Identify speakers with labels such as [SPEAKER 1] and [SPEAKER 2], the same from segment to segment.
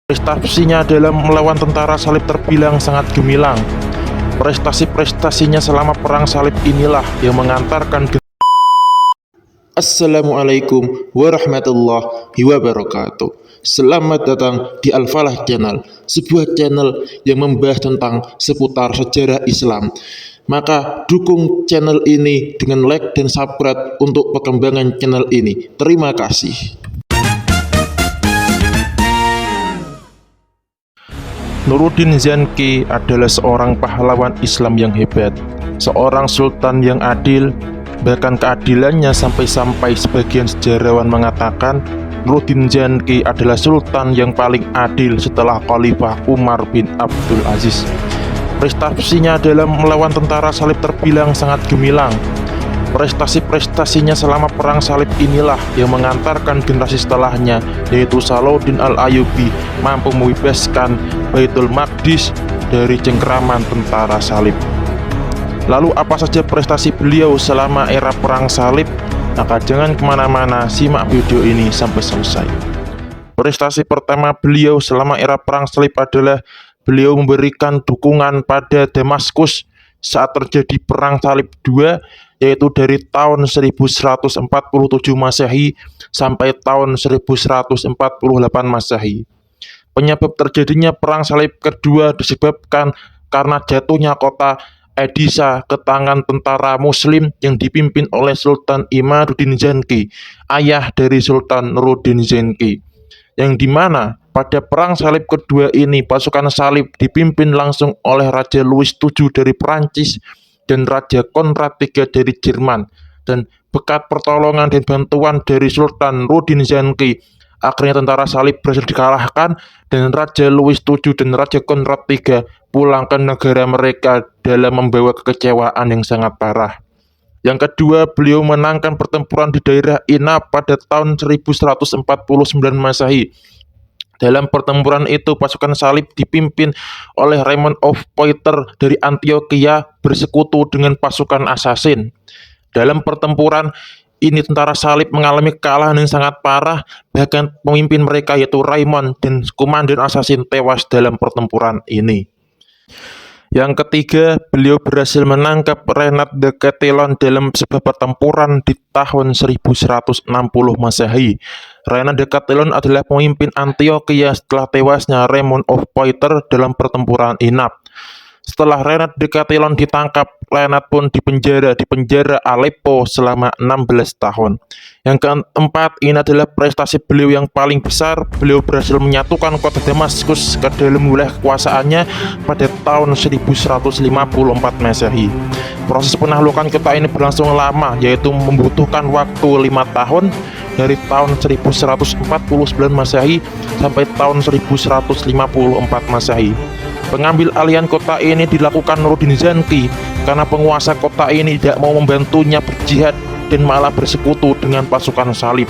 [SPEAKER 1] Prestasinya dalam melawan tentara salib terbilang sangat gemilang. Prestasi-prestasinya selama perang salib inilah yang mengantarkan Assalamualaikum warahmatullahi wabarakatuh. Selamat datang di Al-Falah Channel, sebuah channel yang membahas tentang seputar sejarah Islam. Maka dukung channel ini dengan like dan subscribe untuk perkembangan channel ini. Terima kasih. Nuruddin Zanki adalah seorang pahlawan Islam yang hebat, seorang sultan yang adil. Bahkan keadilannya sampai-sampai sebagian sejarawan mengatakan Nuruddin Zanki adalah sultan yang paling adil setelah Khalifah Umar bin Abdul Aziz. Prestasinya dalam melawan tentara salib terbilang sangat gemilang. Prestasi-prestasinya selama perang salib inilah yang mengantarkan generasi setelahnya, yaitu Salahuddin Al-Ayyubi, mampu membebaskan Baitul Maqdis dari cengkraman tentara salib. Lalu apa saja prestasi beliau selama era perang salib? Maka jangan kemana-mana, simak video ini sampai selesai. Prestasi pertama beliau selama era perang salib adalah beliau memberikan dukungan pada Damaskus saat terjadi perang salib II, yaitu dari tahun 1147 Masehi sampai tahun 1148 Masehi. Penyebab terjadinya perang salib kedua disebabkan karena jatuhnya kota Edisa ke tangan tentara muslim yang dipimpin oleh Sultan Imaduddin Zanki, ayah dari Sultan Nuruddin Zanki, yang dimana pada perang salib kedua ini pasukan salib dipimpin langsung oleh Raja Louis VII dari Perancis dan Raja Konrad III dari Jerman, dan berkat pertolongan dan bantuan dari Sultan Nuruddin Zanki, akhirnya tentara salib berhasil dikalahkan dan Raja Louis VII dan Raja Konrad III pulang ke negara mereka dalam membawa kekecewaan yang sangat parah. Yang kedua, beliau menangkan pertempuran di daerah Inab pada tahun 1149 Masehi. Dalam pertempuran itu, pasukan salib dipimpin oleh Raymond of Poitiers dari Antioquia bersekutu dengan pasukan Asasin. Dalam pertempuran ini, tentara salib mengalami kekalahan yang sangat parah, bahkan pemimpin mereka yaitu Raymond dan komandan Asasin tewas dalam pertempuran ini. Yang ketiga, beliau berhasil menangkap Renat de Chatillon dalam sebuah pertempuran di tahun 1160 Masehi. Renat de Chatillon adalah pemimpin Antioquia setelah tewasnya Raymond of Poitiers dalam pertempuran Inab. Setelah Renat de Chatillon ditangkap, Renat pun dipenjara di penjara Aleppo selama 16 tahun. Yang keempat, ini adalah prestasi beliau yang paling besar. Beliau berhasil menyatukan kota Damaskus ke dalam wilayah kekuasaannya pada tahun 1154 Masehi. Proses penaklukan kota ini berlangsung lama, yaitu membutuhkan waktu 5 tahun, dari tahun 1149 Masehi sampai tahun 1154 Masehi. Pengambil alihan kota ini dilakukan Nuruddin Zanki karena penguasa kota ini tidak mau membantunya berjihad dan malah bersekutu dengan pasukan salib.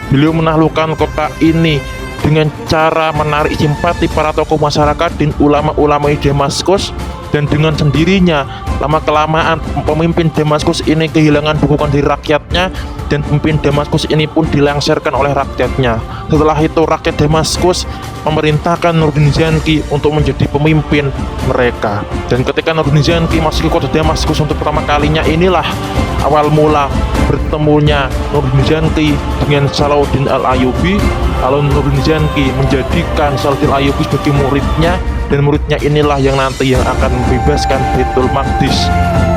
[SPEAKER 1] Beliau menaklukkan kota ini dengan cara menarik simpati para tokoh masyarakat dan ulama-ulama di Damaskus, dan dengan sendirinya lama-kelamaan pemimpin Damaskus ini kehilangan dukungan dari rakyatnya dan pemimpin Damaskus ini pun dilengsarkan oleh rakyatnya. Setelah itu rakyat Damaskus memerintahkan Nuruddin Zanki untuk menjadi pemimpin mereka, dan ketika Nuruddin Zanki masuk ke kota Damaskus untuk pertama kalinya, inilah awal mula bertemunya Nuruddin Zanki dengan Salahuddin Al-Ayyubi. Lalu Nuruddin Zanki menjadikan Salahuddin Al-Ayyubi sebagai muridnya, dan muridnya inilah yang nanti yang akan membebaskan Baitul Maqdis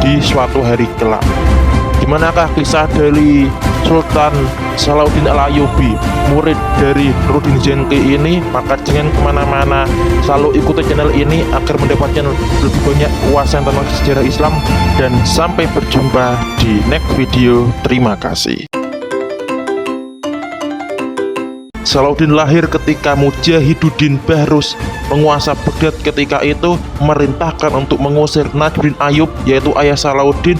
[SPEAKER 1] di suatu hari kelak. Gimanakah kisah dari Sultan Salahuddin Al-Ayyubi, murid dari Nuruddin Zanki ini? Maka jangan kemana-mana, selalu ikuti channel ini agar mendapatkan lebih banyak wawasan tentang sejarah Islam. Dan sampai berjumpa di next video. Terima kasih. Salahuddin lahir ketika Mujahiduddin Bahrus, penguasa Baghdad ketika itu, memerintahkan untuk mengusir Najmuddin Ayyub, yaitu ayah Salahuddin,